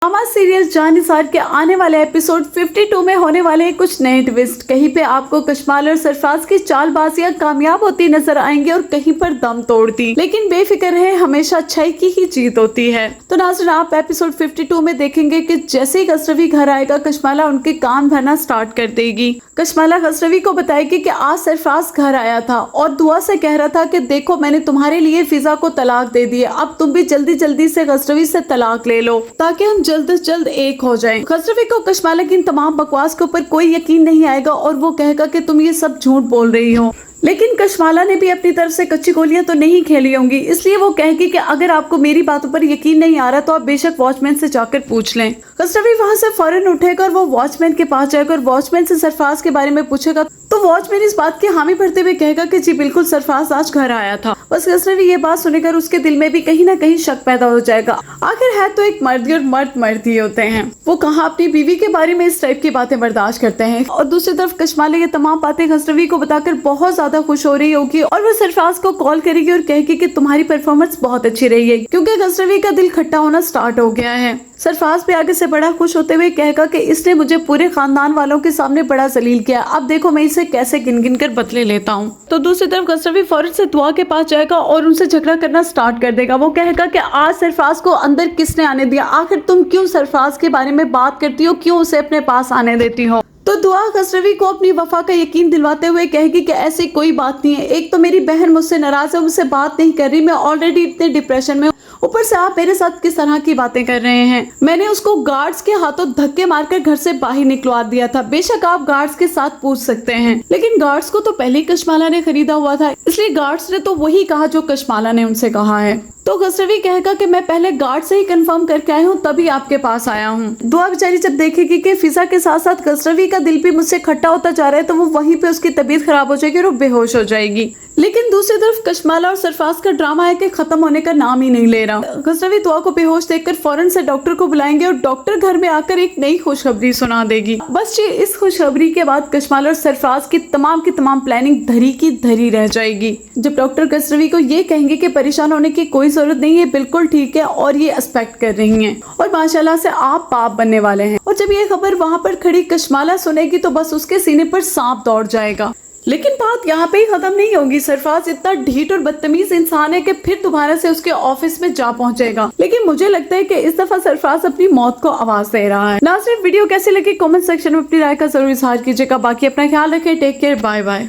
Drama serial Jannisar के आने वाले एपिसोड 52 में होने वाले हैं कुछ नए ट्विस्ट। कहीं पे आपको कशमाल और सरफराज की चालबाजियां कामयाब होती नजर आएंगी और कहीं पर दम तोड़ती, लेकिन बेफिक्र है, हमेशा अच्छाई की ही जीत होती है। तो नाज़रीन, आप एपिसोड 52 में देखेंगे कि जैसे ही खसरवी घर आएगा, कशमाला उनके कान भरना स्टार्ट कर देगी। कशमाला खसरवी को बताएगी कि आज सरफराज घर आया था और दुआ से कह रहा था कि देखो, मैंने तुम्हारे लिए फिजा को तलाक दे दी, अब तुम भी जल्दी जल्दी से खसरवी से तलाक ले लो ताकि हम जल्द से जल्द एक हो जाएं। खसरवी को कशमाला की इन तमाम बकवास के ऊपर कोई यकीन नहीं आएगा और वो कहेगा कि तुम ये सब झूठ बोल रही हो। लेकिन कशमाला ने भी अपनी तरफ से कच्ची गोलियां तो नहीं खेली होंगी, इसलिए वो कहेगी कि अगर आपको मेरी बातों पर यकीन नहीं आ रहा तो आप बेशक वॉचमैन से जाकर पूछ लें। खसरवी वहां से फौरन उठेगा और वो वॉचमैन के पास जाएगा और वॉचमैन से सरफराज के बारे में पूछेगा तो वॉचमैन इस बात की हामी भरते हुए कहेगा कि जी बिल्कुल, सरफराज आज घर आया था। बस खसरवी ये बात सुनकर उसके दिल में भी कहीं ना कहीं शक पैदा हो जाएगा। आखिर है तो एक मर्द और मर्द ही होते हैं, वो कहाँ अपनी बीवी के बारे में इस टाइप की बातें बर्दाश्त करते हैं। और दूसरी तरफ कशमाला ये तमाम बातें खसरवी को बताकर बहुत ज्यादा खुश हो रही होगी और वो सरफराज को कॉल करेगी और कहेगी कि तुम्हारी परफॉर्मेंस बहुत अच्छी रही है, क्योंकि खसरवी का दिल खट्टा होना स्टार्ट हो गया है। सरफराज भी आगे से बड़ा खुश होते हुए कहेगा कि इसने मुझे पूरे खानदान वालों के सामने बड़ा जलील किया, अब देखो मैं इसे कैसे गिन गिन कर बदले लेता हूँ। तो दूसरी तरफ खसरवी फौरन से दुआ के पास जाएगा और उनसे झगड़ा करना स्टार्ट कर देगा। वो कहेगा कि आज सरफराज को अंदर किसने आने दिया, आखिर तुम क्यों सरफराज के बारे में बात करती हो, क्यों उसे अपने पास आने देती हो। तो दुआ खसरवी को अपनी वफा का यकीन दिलवाते हुए कहेगी कि ऐसी कोई बात नहीं है, एक तो मेरी बहन मुझसे नाराज है, मुझसे बात नहीं कर रही, मैं ऑलरेडी इतने डिप्रेशन में, ऊपर से आप मेरे साथ किस तरह की बातें कर रहे हैं। मैंने उसको गार्ड्स के हाथों धक्के मारकर घर से बाहर निकलवा दिया था, बेशक आप गार्ड्स के साथ पूछ सकते हैं, लेकिन गार्ड्स को तो पहले ही कशमाला ने खरीदा हुआ था, इसलिए गार्ड्स ने तो वही कहा जो कशमाला ने उनसे कहा है। तो खसरवी कहेगा कि मैं पहले गार्ड से ही कंफर्म करके आई हूँ, तभी आपके पास आया हूँ। दुआ बेचारी जब देखेगी कि फिजा के साथ साथ खसरवी का दिल भी मुझसे खट्टा होता जा रहा है, तो वो वहीं पे उसकी तबीयत खराब हो जाएगी और वो बेहोश हो जाएगी। लेकिन दूसरी तरफ कशमाला और सरफराज का ड्रामा है कि खत्म होने का नाम ही नहीं ले रहा। खसरवी दुआ को बेहोश देखकर फौरन से डॉक्टर को बुलाएंगे और डॉक्टर घर में आकर एक नई खुशखबरी सुना देगी। बस ये इस खुशखबरी के बाद कशमाला और सरफराज की तमाम प्लानिंग धरी की धरी रह जाएगी। जब डॉक्टर खसरवी को ये कहेंगे कि परेशान होने की कोई जरूरत नहीं है, बिल्कुल ठीक है और ये एक्सपेक्ट कर रही हैं और माशाल्लाह से आप बाप बनने वाले हैं। और जब ये खबर वहां पर खड़ी कशमाला सुनेगी तो बस उसके सीने पर सांप दौड़ जाएगा। लेकिन बात यहाँ पे ही खत्म नहीं होगी। सरफराज इतना ढीठ और बदतमीज इंसान है कि फिर दोबारा से उसके ऑफिस में जा पहुंचेगा, लेकिन मुझे लगता है कि इस दफा सरफराज अपनी मौत को आवाज दे रहा है। नाज़रीन, वीडियो कैसी लगी कमेंट सेक्शन में अपनी राय का जरूर इजहार कीजिएगा। बाकी अपना ख्याल रखें, टेक केयर, बाय बाय।